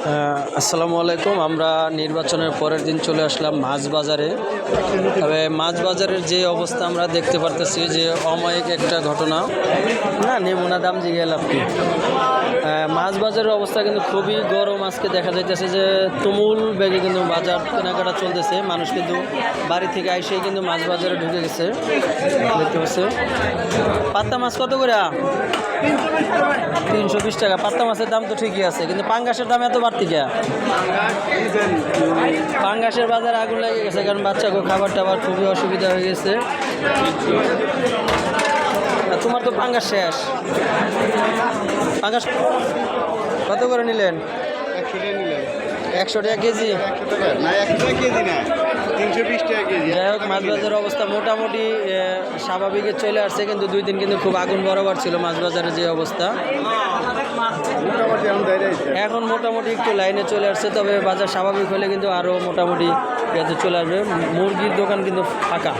আসসালামু আলাইকুম। আমরা নির্বাচনের পরের দিন চলে আসলাম মাছ বাজারে। তবে মাছ বাজারের যে অবস্থা আমরা দেখতে পারতেছি যে অমায়িক একটা ঘটনা না, নিমুনা দাম জিগে লাভ কি। মাছ বাজারের অবস্থা কিন্তু খুবই গরম। আজকে দেখা যাইতেছে যে তুমুল বেগে কিন্তু বাজার কেনাকাটা চলতেছে। মানুষ কিন্তু বাড়ি থেকে আইসেই কিন্তু মাছ বাজারে ঢুকে গেছে, দেখতে পাচ্ছে। পাত্তা মাছ কত করে? 320 টাকা। পাত্তা মাছের দাম তো ঠিকই আছে, কিন্তু পাঙ্গাসের দাম এত বাড়তি কে? পাঙ্গাসের বাজারে আগুন লেগে গেছে, কারণ বাচ্চাকে খাবার টাবার খুবই অসুবিধা হয়ে গেছে। তোমার তো পাঙ্গাস শেষ। পাঙ্গাস কত করে নিলেন? 100 টাকা কেজি। যাই হোক, মাছ বাজারের অবস্থা মোটামুটি স্বাভাবিকে চলে আসছে, কিন্তু 2 দিন কিন্তু খুব আগুন বরাবর ছিল মাছ বাজারের যে অবস্থা। এখন মোটামুটি একটু লাইনে চলে আসছে, তবে বাজার স্বাভাবিক হলে কিন্তু আরও মোটামুটি চলে আসবে। মুরগির দোকান কিন্তু ফাঁকা।